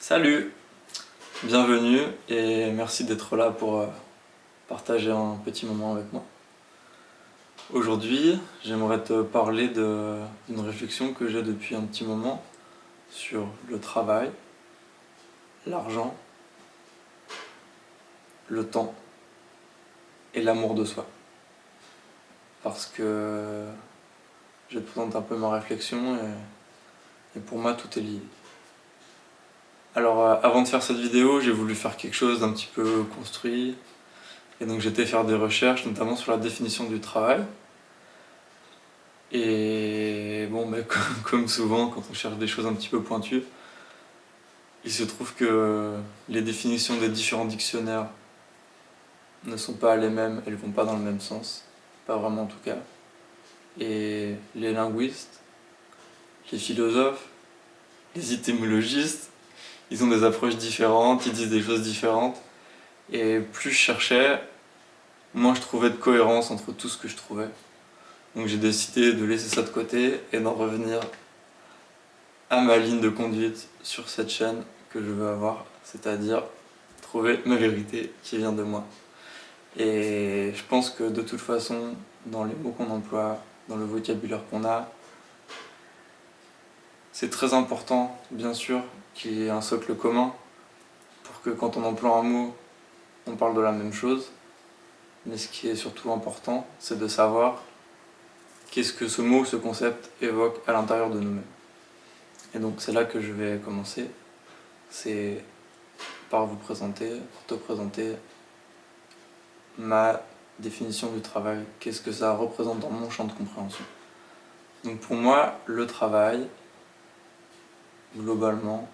Salut, bienvenue et merci d'être là pour partager un petit moment avec moi. Aujourd'hui, j'aimerais te parler d'une réflexion que j'ai depuis un petit moment sur le travail, l'argent, le temps et l'amour de soi. Parce que je te présente un peu ma réflexion et pour moi tout est lié. Alors avant de faire cette vidéo, j'ai voulu faire quelque chose d'un petit peu construit. Et donc j'étais faire des recherches, notamment sur la définition du travail. Et bon, comme souvent, quand on cherche des choses un petit peu pointues, il se trouve que les définitions des différents dictionnaires ne sont pas les mêmes, elles vont pas dans le même sens, pas vraiment en tout cas. Et les linguistes, les philosophes, les étymologistes, ils ont des approches différentes, ils disent des choses différentes. Et plus je cherchais, moins je trouvais de cohérence entre tout ce que je trouvais. Donc j'ai décidé de laisser ça de côté et d'en revenir à ma ligne de conduite sur cette chaîne que je veux avoir, c'est-à-dire trouver ma vérité qui vient de moi. Et je pense que de toute façon, dans les mots qu'on emploie, dans le vocabulaire qu'on a, c'est très important, bien sûr, qu'il y ait un socle commun pour que quand on emploie un mot, on parle de la même chose. Mais ce qui est surtout important, c'est de savoir qu'est-ce que ce mot, ce concept évoque à l'intérieur de nous-mêmes. Et donc c'est là que je vais commencer. C'est par pour te présenter ma définition du travail, qu'est-ce que ça représente dans mon champ de compréhension. Donc pour moi, le travail, globalement,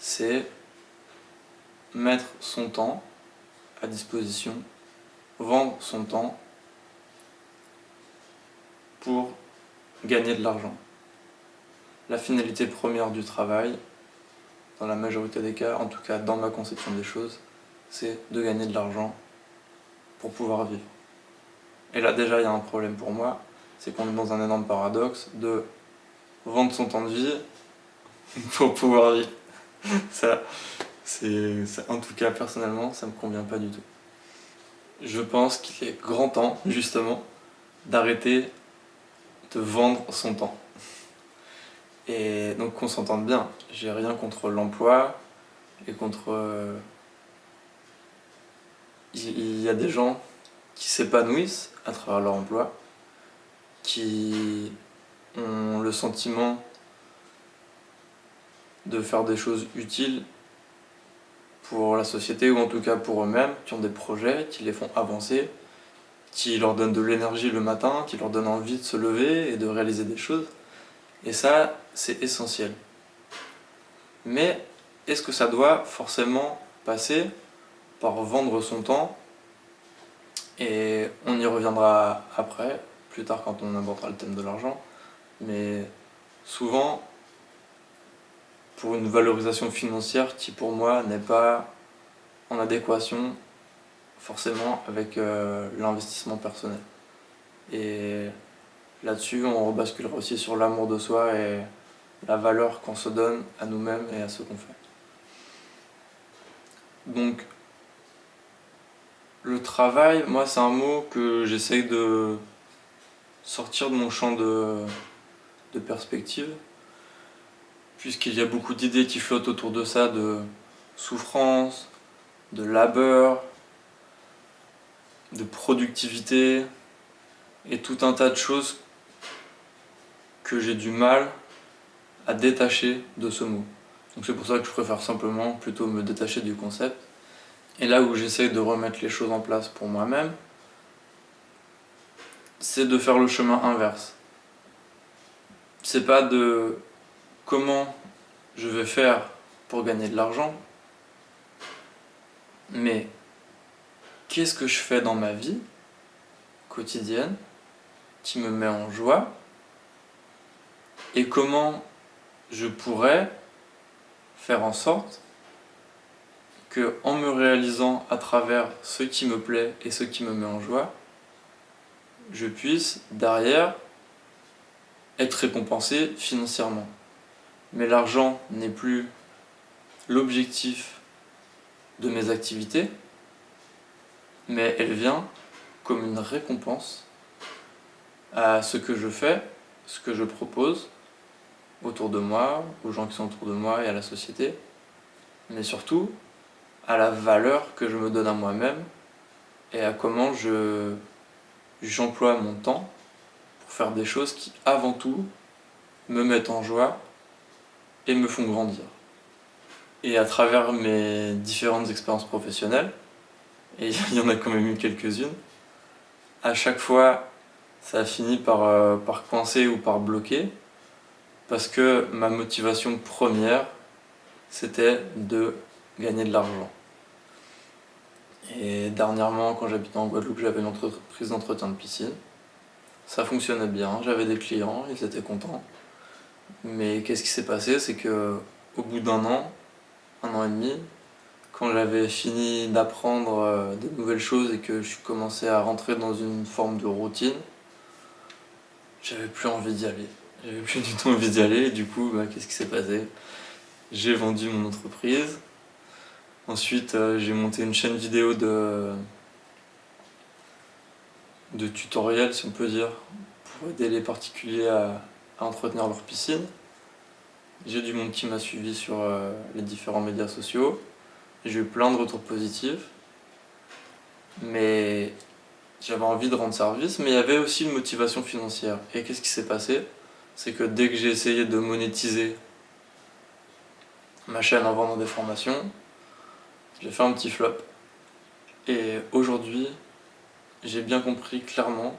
c'est mettre son temps à disposition, vendre son temps pour gagner de l'argent. La finalité première du travail, dans la majorité des cas, en tout cas dans ma conception des choses, c'est de gagner de l'argent pour pouvoir vivre. Et là déjà il y a un problème pour moi, c'est qu'on est dans un énorme paradoxe de vendre son temps de vie pour pouvoir vivre. Ça, en tout cas personnellement, ça me convient pas du tout. Je pense qu'il est grand temps, justement, d'arrêter de vendre son temps. Et donc qu'on s'entende bien, j'ai rien contre l'emploi et contre... Il y a des gens qui s'épanouissent à travers leur emploi, qui ont le sentiment de faire des choses utiles pour la société ou en tout cas pour eux-mêmes, qui ont des projets, qui les font avancer, qui leur donnent de l'énergie le matin, qui leur donnent envie de se lever et de réaliser des choses. Et ça, c'est essentiel. Mais est-ce que ça doit forcément passer par vendre son temps? Et on y reviendra après, plus tard quand on abordera le thème de l'argent. Mais souvent, pour une valorisation financière qui pour moi n'est pas en adéquation forcément avec l'investissement personnel. Et là-dessus, on rebasculera aussi sur l'amour de soi et la valeur qu'on se donne à nous-mêmes et à ce qu'on fait. Donc, le travail, moi, c'est un mot que j'essaye de sortir de mon champ de perspective, puisqu'il y a beaucoup d'idées qui flottent autour de ça, de souffrance, de labeur, de productivité, et tout un tas de choses que j'ai du mal à détacher de ce mot. Donc c'est pour ça que je préfère simplement plutôt me détacher du concept. Et là où j'essaye de remettre les choses en place pour moi-même, c'est de faire le chemin inverse. C'est pas de comment je vais faire pour gagner de l'argent, mais qu'est-ce que je fais dans ma vie quotidienne qui me met en joie et comment je pourrais faire en sorte que, en me réalisant à travers ce qui me plaît et ce qui me met en joie, je puisse derrière être récompensé financièrement. Mais l'argent n'est plus l'objectif de mes activités, mais elle vient comme une récompense à ce que je fais, ce que je propose autour de moi, aux gens qui sont autour de moi et à la société, mais surtout à la valeur que je me donne à moi-même et à comment j'emploie mon temps pour faire des choses qui, avant tout, me mettent en joie et me font grandir. Et à travers mes différentes expériences professionnelles, et il y en a quand même eu quelques-unes, à chaque fois, ça a fini par coincer ou par bloquer, parce que ma motivation première, c'était de gagner de l'argent. Et dernièrement, quand j'habitais en Guadeloupe, j'avais une entreprise d'entretien de piscine. Ça fonctionnait bien, j'avais des clients, ils étaient contents. Mais qu'est-ce qui s'est passé? C'est que au bout d'un an et demi, quand j'avais fini d'apprendre des nouvelles choses et que je commençais à rentrer dans une forme de routine, j'avais plus envie d'y aller. J'avais plus du tout envie d'y aller et du coup, qu'est-ce qui s'est passé? J'ai vendu mon entreprise. Ensuite, j'ai monté une chaîne vidéo de tutoriels, si on peut dire, pour aider les particuliers à entretenir leur piscine. J'ai du monde qui m'a suivi sur les différents médias sociaux. J'ai eu plein de retours positifs. Mais j'avais envie de rendre service, mais il y avait aussi une motivation financière. Et qu'est-ce qui s'est passé? C'est que dès que j'ai essayé de monétiser ma chaîne en vendant des formations, j'ai fait un petit flop. Et aujourd'hui, j'ai bien compris clairement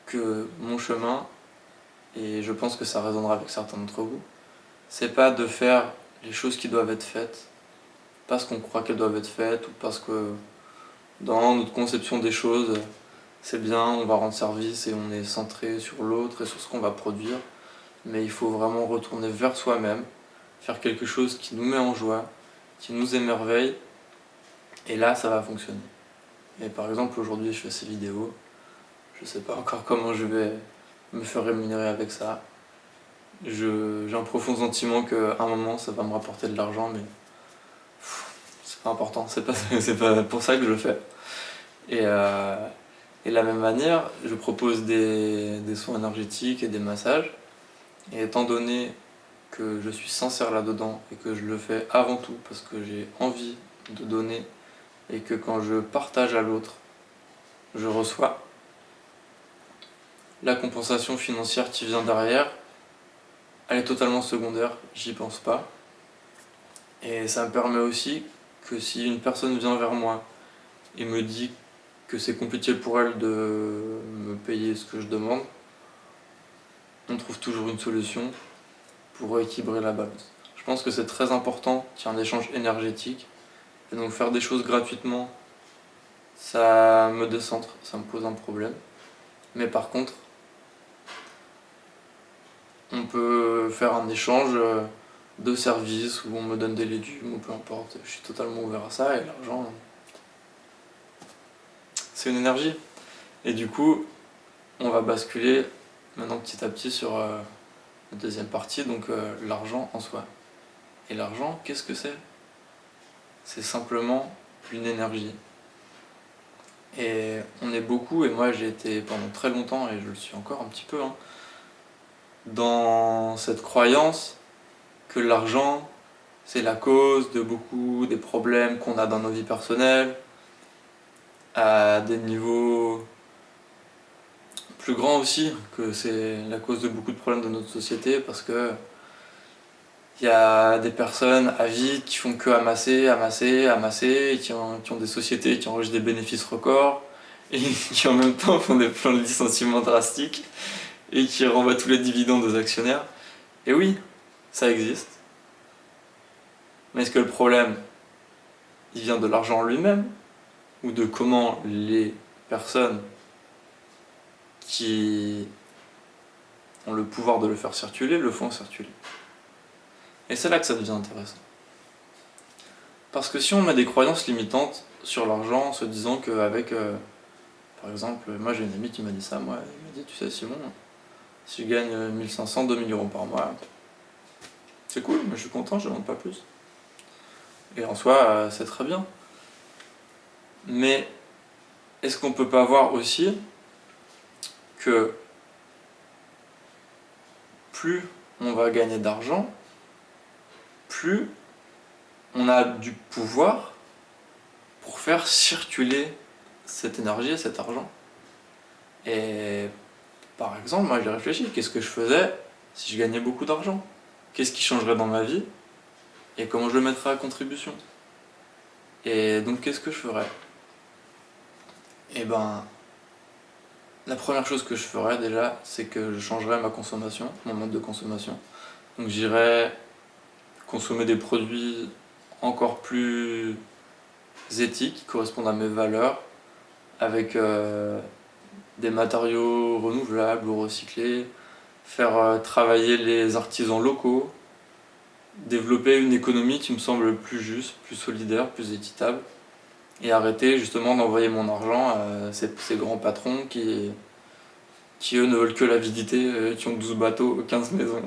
que mon chemin, et je pense que ça résonnera avec certains d'entre vous, c'est pas de faire les choses qui doivent être faites parce qu'on croit qu'elles doivent être faites ou parce que dans notre conception des choses, c'est bien, on va rendre service et on est centré sur l'autre et sur ce qu'on va produire. Mais il faut vraiment retourner vers soi-même, faire quelque chose qui nous met en joie, qui nous émerveille, et là ça va fonctionner. Et par exemple aujourd'hui je fais ces vidéos, je sais pas encore comment je vais me faire rémunérer avec ça. J'ai un profond sentiment qu'à un moment ça va me rapporter de l'argent, mais c'est pas important, c'est pas pour ça que je le fais. Et de la même manière, je propose des soins énergétiques et des massages. Et étant donné que je suis sincère là-dedans et que je le fais avant tout parce que j'ai envie de donner et que quand je partage à l'autre, je reçois, la compensation financière qui vient derrière, elle est totalement secondaire, j'y pense pas. Et ça me permet aussi que si une personne vient vers moi et me dit que c'est compliqué pour elle de me payer ce que je demande, on trouve toujours une solution pour équilibrer la balance. Je pense que c'est très important qu'il y ait un échange énergétique. Et donc faire des choses gratuitement, ça me décentre, ça me pose un problème. Mais par contre, on peut faire un échange de services où on me donne des légumes ou peu importe. Je suis totalement ouvert à ça et l'argent, c'est une énergie. Et du coup, on va basculer maintenant petit à petit sur la deuxième partie, donc l'argent en soi. Et l'argent, qu'est-ce que c'est? C'est simplement une énergie. Et on est beaucoup, et moi j'ai été pendant très longtemps, et je le suis encore un petit peu, dans cette croyance que l'argent, c'est la cause de beaucoup des problèmes qu'on a dans nos vies personnelles, à des niveaux plus grands aussi, que c'est la cause de beaucoup de problèmes de notre société, parce que il y a des personnes avides qui font que amasser, amasser, amasser, et qui ont des sociétés qui enregistrent des bénéfices records, et qui en même temps font des plans de licenciement drastiques, et qui renvoient tous les dividendes aux actionnaires. Et oui, ça existe. Mais est-ce que le problème, il vient de l'argent lui-même, ou de comment les personnes qui ont le pouvoir de le faire circuler le font circuler? Et c'est là que ça devient intéressant. Parce que si on met des croyances limitantes sur l'argent en se disant qu'avec, par exemple, moi j'ai une amie qui m'a dit ça, moi, elle m'a dit, tu sais Simon, si je gagne 1500, 2000 euros par mois, c'est cool, mais je suis content, je demande pas plus. Et en soi, c'est très bien. Mais est-ce qu'on peut pas voir aussi que plus on va gagner d'argent, plus on a du pouvoir pour faire circuler cette énergie et cet argent. Et par exemple, moi j'ai réfléchi, qu'est-ce que je faisais si je gagnais beaucoup d'argent? Qu'est-ce qui changerait dans ma vie? Et comment je le mettrais à contribution? Et donc qu'est-ce que je ferais? Et ben, la première chose que je ferais déjà, c'est que je changerais ma consommation, mon mode de consommation. Donc j'irais consommer des produits encore plus éthiques, qui correspondent à mes valeurs, avec des matériaux renouvelables ou recyclés, faire travailler les artisans locaux, développer une économie qui me semble plus juste, plus solidaire, plus équitable, et arrêter justement d'envoyer mon argent à ces grands patrons qui eux ne veulent que l'avidité, qui ont 12 bateaux, 15 maisons,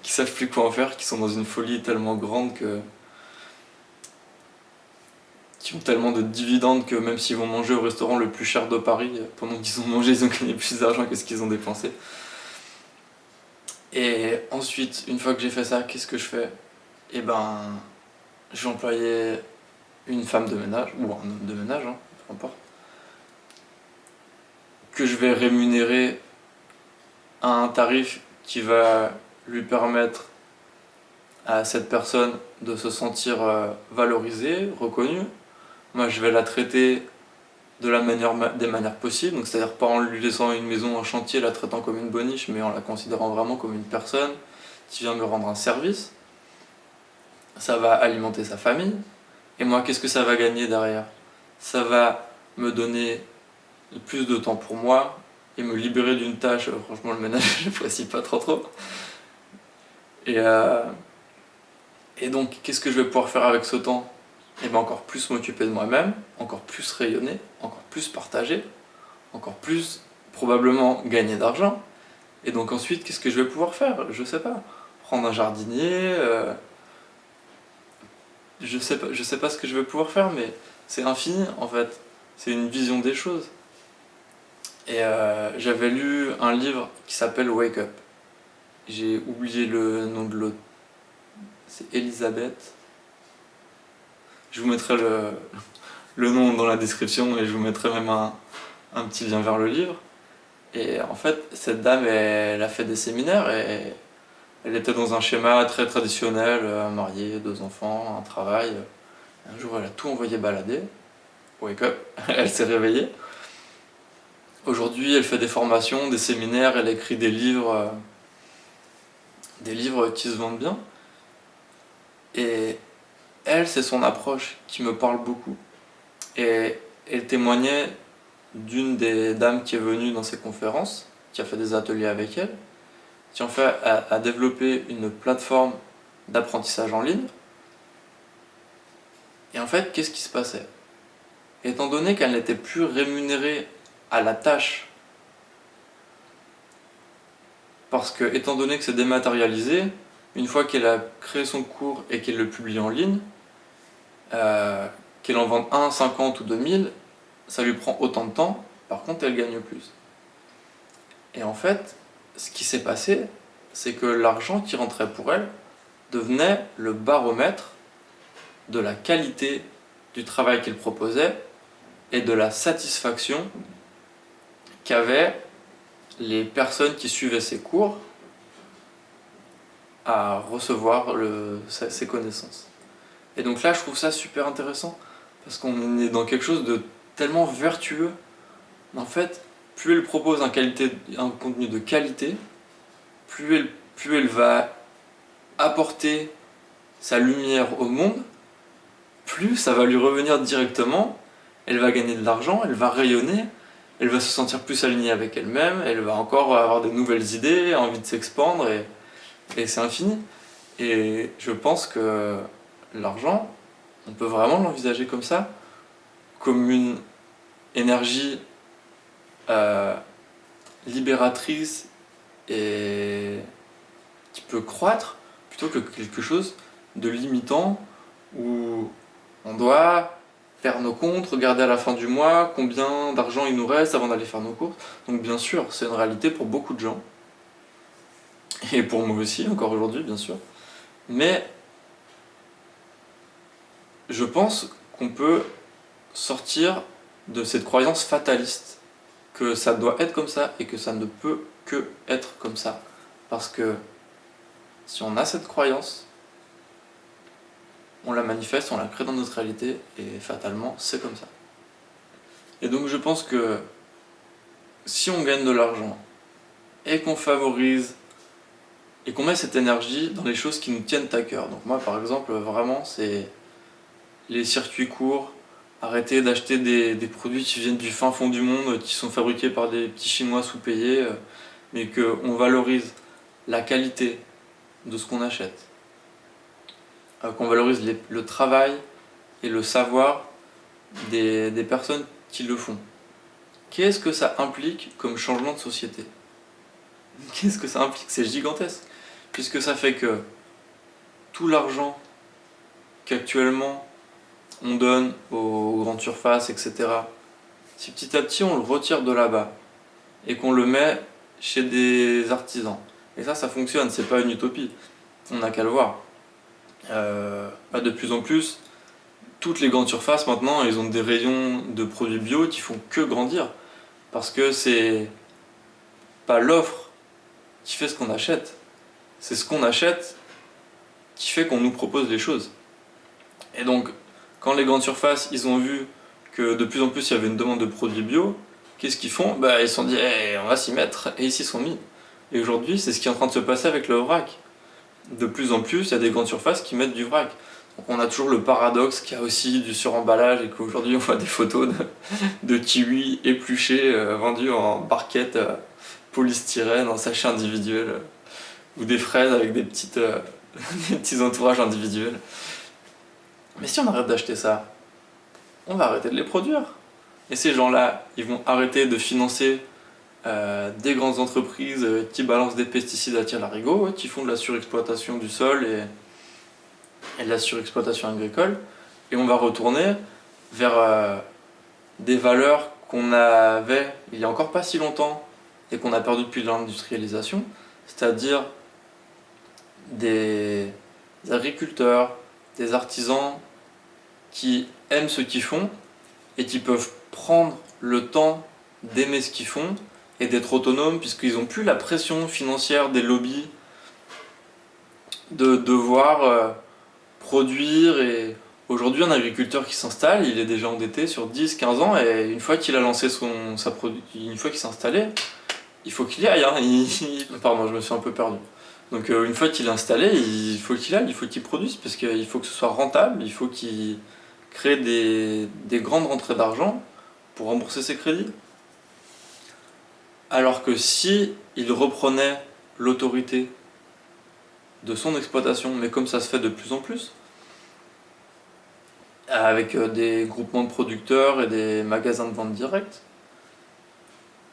qui savent plus quoi en faire, qui sont dans une folie tellement grande qui ont tellement de dividendes que même s'ils vont manger au restaurant le plus cher de Paris, pendant qu'ils ont mangé, ils ont gagné plus d'argent que ce qu'ils ont dépensé. Et ensuite, une fois que j'ai fait ça, qu'est-ce que je fais? Eh ben, je vais employer une femme de ménage, ou un homme de ménage, hein, peu importe, que je vais rémunérer à un tarif qui va lui permettre à cette personne de se sentir valorisée, reconnue. Moi, je vais la traiter des manières possibles, donc c'est-à-dire pas en lui laissant une maison en chantier, la traitant comme une boniche, mais en la considérant vraiment comme une personne qui vient me rendre un service. Ça va alimenter sa famille. Et moi, qu'est-ce que ça va gagner derrière? Ça va me donner plus de temps pour moi et me libérer d'une tâche. Franchement, le ménage, je n'apprécie pas trop. Et, euh, et donc, qu'est-ce que je vais pouvoir faire avec ce temps? Et bien encore plus m'occuper de moi-même, encore plus rayonner, encore plus partager, encore plus probablement gagner d'argent. Et donc ensuite, qu'est-ce que je vais pouvoir faire? Je sais pas. Prendre un jardinier, je sais pas ce que je vais pouvoir faire, mais c'est infini en fait. C'est une vision des choses. Et j'avais lu un livre qui s'appelle Wake Up. J'ai oublié le nom de l'autre. C'est Elisabeth. Je vous mettrai le nom dans la description et je vous mettrai même un petit lien vers le livre. Et en fait, cette dame, elle a fait des séminaires et elle était dans un schéma très traditionnel, mariée, 2 enfants, un travail. Un jour, elle a tout envoyé balader. Wake up, elle s'est réveillée. Aujourd'hui, elle fait des formations, des séminaires, elle écrit des livres qui se vendent bien. Et elle, c'est son approche qui me parle beaucoup. Et elle témoignait d'une des dames qui est venue dans ses conférences, qui a fait des ateliers avec elle, qui en fait a développé une plateforme d'apprentissage en ligne. Et en fait, qu'est-ce qui se passait? Étant donné qu'elle n'était plus rémunérée à la tâche, parce que étant donné que c'est dématérialisé, une fois qu'elle a créé son cours et qu'elle le publie en ligne, qu'elle en vende 1, 50 ou 2000, ça lui prend autant de temps, par contre elle gagne plus. Et en fait, ce qui s'est passé, c'est que l'argent qui rentrait pour elle devenait le baromètre de la qualité du travail qu'elle proposait et de la satisfaction qu'avaient les personnes qui suivaient ses cours à recevoir ses connaissances. Et donc là, je trouve ça super intéressant, parce qu'on est dans quelque chose de tellement vertueux. En fait, plus elle propose un contenu de qualité, plus elle va apporter sa lumière au monde, plus ça va lui revenir directement, elle va gagner de l'argent, elle va rayonner, elle va se sentir plus alignée avec elle-même, elle va encore avoir de nouvelles idées, envie de s'expandre, et c'est infini. Et je pense que l'argent, on peut vraiment l'envisager comme ça, comme une énergie libératrice et qui peut croître, plutôt que quelque chose de limitant où on doit faire nos comptes, regarder à la fin du mois combien d'argent il nous reste avant d'aller faire nos courses. Donc bien sûr, c'est une réalité pour beaucoup de gens, et pour moi aussi, encore aujourd'hui, bien sûr. Mais je pense qu'on peut sortir de cette croyance fataliste, que ça doit être comme ça et que ça ne peut que être comme ça. Parce que si on a cette croyance, on la manifeste, on la crée dans notre réalité, et fatalement, c'est comme ça. Et donc je pense que si on gagne de l'argent, et qu'on favorise, et qu'on met cette énergie dans les choses qui nous tiennent à cœur. Donc moi par exemple, vraiment, c'est les circuits courts, arrêter d'acheter des produits qui viennent du fin fond du monde, qui sont fabriqués par des petits Chinois sous-payés, mais qu'on valorise la qualité de ce qu'on achète, qu'on valorise le travail et le savoir des personnes qui le font. Qu'est-ce que ça implique comme changement de société? Qu'est-ce que ça implique? C'est gigantesque, puisque ça fait que tout l'argent qu'actuellement on donne aux grandes surfaces, etc., si petit à petit on le retire de là-bas et qu'on le met chez des artisans, et ça fonctionne, c'est pas une utopie, on n'a qu'à le voir. De plus en plus, toutes les grandes surfaces maintenant, ils ont des rayons de produits bio qui font que grandir, parce que c'est pas l'offre qui fait ce qu'on achète, c'est ce qu'on achète qui fait qu'on nous propose les choses. Et donc, quand les grandes surfaces, ils ont vu que de plus en plus il y avait une demande de produits bio, qu'est-ce qu'ils font? Ils se sont dit, on va s'y mettre, et ils s'y sont mis. Et aujourd'hui, c'est ce qui est en train de se passer avec le vrac. De plus en plus, il y a des grandes surfaces qui mettent du vrac. Donc on a toujours le paradoxe qu'il y a aussi du suremballage, et qu'aujourd'hui on voit des photos de kiwis épluchés, vendus en barquettes polystyrène, en sachets individuels, ou des fraises avec des petits entourages individuels. Mais si on arrête d'acheter ça, on va arrêter de les produire. Et ces gens-là, ils vont arrêter de financer des grandes entreprises qui balancent des pesticides à tire-larigot, qui font de la surexploitation du sol et de la surexploitation agricole. Et on va retourner vers des valeurs qu'on avait il n'y a encore pas si longtemps et qu'on a perdu depuis l'industrialisation, c'est-à-dire des agriculteurs, des artisans qui aiment ce qu'ils font et qui peuvent prendre le temps d'aimer ce qu'ils font et d'être autonomes, puisqu'ils n'ont plus la pression financière des lobbies de devoir produire. Et aujourd'hui, un agriculteur qui s'installe, il est déjà endetté sur 10-15 ans, et une fois qu'il a lancé une fois qu'il s'est installé, il faut qu'il y aille. Pardon, je me suis un peu perdu. Donc une fois qu'il est installé, il faut qu'il aille, il faut qu'il produise, parce qu'il faut que ce soit rentable, il faut qu'il crée des grandes rentrées d'argent pour rembourser ses crédits. Alors que si il reprenait l'autorité de son exploitation, mais comme ça se fait de plus en plus, avec des groupements de producteurs et des magasins de vente directe,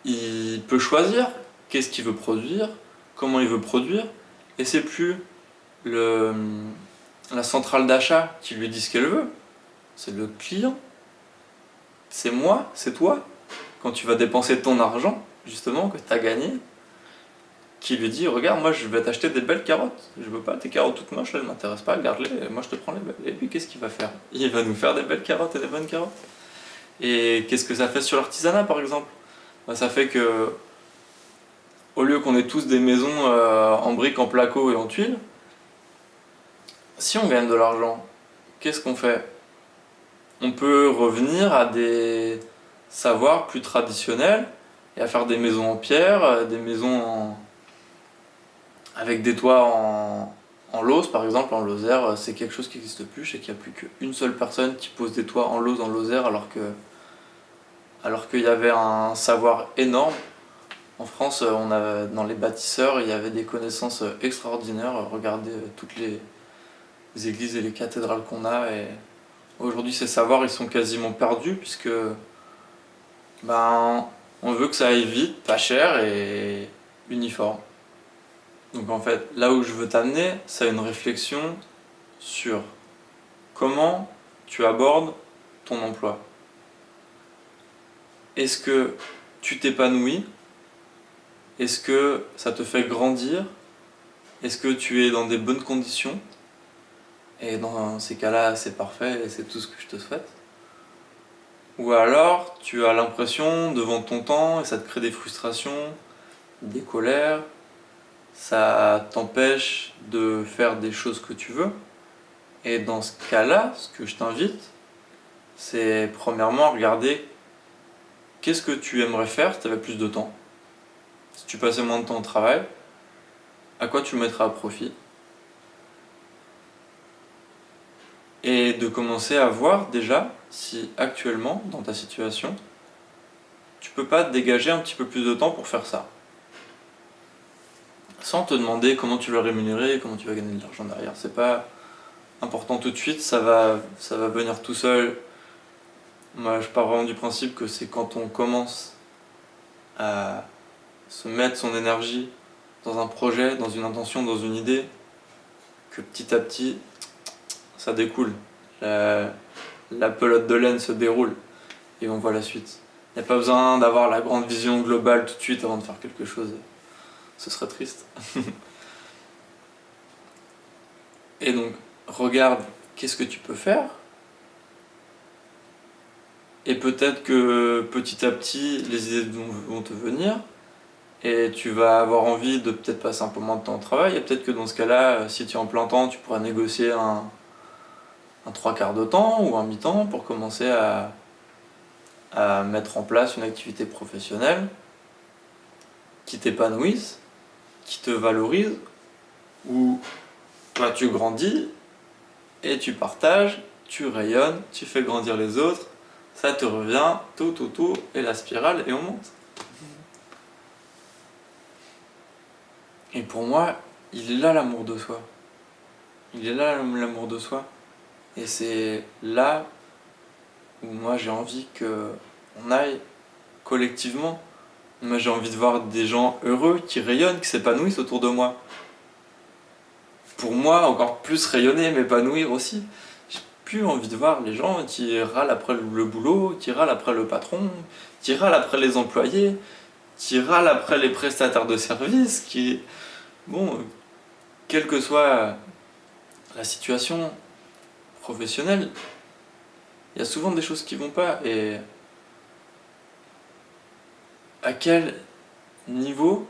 il peut choisir qu'est-ce qu'il veut produire, comment il veut produire, et c'est plus la centrale d'achat qui lui dit ce qu'elle veut, c'est le client, c'est moi, c'est toi, quand tu vas dépenser ton argent, justement, que tu as gagné, qui lui dit, regarde, moi je vais t'acheter des belles carottes, je veux pas tes carottes toutes moches, elles m'intéressent pas, garde-les, moi je te prends les belles. Et puis qu'est-ce qu'il va faire? Il va nous faire des belles carottes et des bonnes carottes. Et qu'est-ce que ça fait sur l'artisanat par exemple? Ça fait que, au lieu qu'on ait tous des maisons en briques, en placo et en tuiles, si on gagne de l'argent, qu'est-ce qu'on fait? On peut revenir à des savoirs plus traditionnels et à faire des maisons en pierre, des maisons avec des toits en lauze, par exemple. En Lozère, c'est quelque chose qui n'existe plus. Je sais qu'il n'y a plus qu'une seule personne qui pose des toits en lauze en Lozère, alors qu'il y avait un savoir énorme. En France, dans les bâtisseurs, il y avait des connaissances extraordinaires. Regardez toutes les églises et les cathédrales qu'on a. Et aujourd'hui, ces savoirs, ils sont quasiment perdus, puisque on veut que ça aille vite, pas cher et uniforme. Donc en fait, là où je veux t'amener, c'est une réflexion sur comment tu abordes ton emploi. Est-ce que tu t'épanouis? Est-ce que ça te fait grandir? Est-ce que tu es dans des bonnes conditions? Et dans ces cas-là, c'est parfait et c'est tout ce que je te souhaite. Ou alors, tu as l'impression de vendre ton temps et ça te crée des frustrations, des colères, ça t'empêche de faire des choses que tu veux. Et dans ce cas-là, ce que je t'invite, c'est premièrement regarder qu'est-ce que tu aimerais faire si tu avais plus de temps. Si tu passais moins de temps au travail, à quoi tu le mettrais à profit? Et de commencer à voir déjà si actuellement, dans ta situation, tu peux pas te dégager un petit peu plus de temps pour faire ça. Sans te demander comment tu vas rémunérer, comment tu vas gagner de l'argent derrière. C'est pas important tout de suite, ça va venir tout seul. Moi, je pars vraiment du principe que c'est quand on commence à se mettre son énergie dans un projet, dans une intention, dans une idée, que petit à petit, ça découle. La pelote de laine se déroule et on voit la suite. Il n'y a pas besoin d'avoir la grande vision globale tout de suite avant de faire quelque chose. Ce serait triste. Et donc, regarde qu'est-ce que tu peux faire. Et peut-être que petit à petit, les idées vont te venir. Et tu vas avoir envie de peut-être passer un peu moins de temps au travail. Et peut-être que dans ce cas-là, si tu es en plein temps, tu pourras négocier un trois quarts de temps ou un mi-temps pour commencer à mettre en place une activité professionnelle qui t'épanouisse, qui te valorise, où toi tu grandis et tu partages, tu rayonnes, tu fais grandir les autres, ça te revient, tout, et la spirale, et on monte. Et pour moi, il est là l'amour de soi. Il est là l'amour de soi. Et c'est là où moi j'ai envie qu'on aille collectivement. Moi j'ai envie de voir des gens heureux, qui rayonnent, qui s'épanouissent autour de moi. Pour moi, encore plus rayonner, m'épanouir aussi. J'ai plus envie de voir les gens qui râlent après le boulot, qui râlent après le patron, qui râlent après les employés, qui râlent après les prestataires de services, qui... Bon, quelle que soit la situation professionnelle, il y a souvent des choses qui vont pas. Et à quel niveau,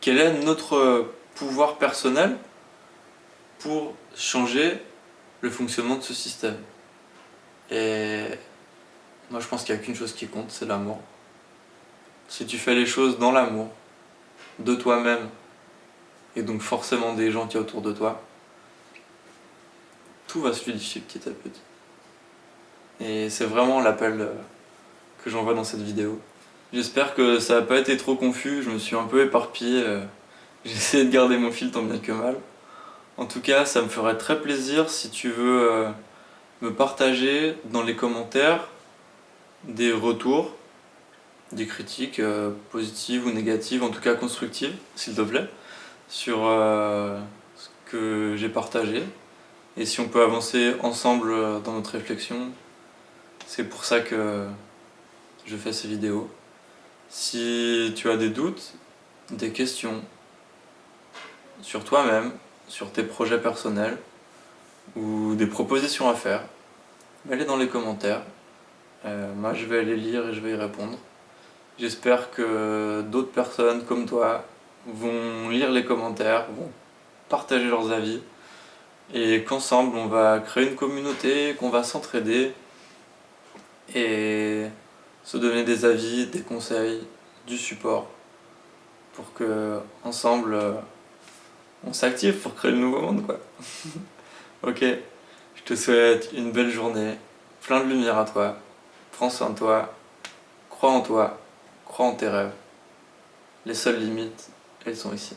quel est notre pouvoir personnel pour changer le fonctionnement de ce système? Et moi je pense qu'il n'y a qu'une chose qui compte, c'est l'amour. Si tu fais les choses dans l'amour, de toi-même, et donc forcément des gens qui sont autour de toi, tout va se fluidifier petit à petit. Et c'est vraiment l'appel que j'envoie dans cette vidéo. J'espère que ça n'a pas été trop confus, je me suis un peu éparpillé, j'ai essayé de garder mon fil tant bien que mal. En tout cas, ça me ferait très plaisir si tu veux me partager dans les commentaires des retours, des critiques positives ou négatives, en tout cas constructives, s'il te plaît, sur ce que j'ai partagé. Et si on peut avancer ensemble dans notre réflexion, c'est pour ça que je fais ces vidéos. Si tu as des doutes, des questions sur toi-même, sur tes projets personnels ou des propositions à faire, mets-les dans les commentaires. Moi je vais les lire et je vais y répondre. J'espère que d'autres personnes comme toi vont lire les commentaires, vont partager leurs avis et qu'ensemble on va créer une communauté, qu'on va s'entraider et se donner des avis, des conseils, du support pour que ensemble on s'active pour créer le nouveau monde quoi. Ok, je te souhaite une belle journée, plein de lumière à toi, prends soin de toi, crois en tes rêves. Les seules limites, elles sont ici.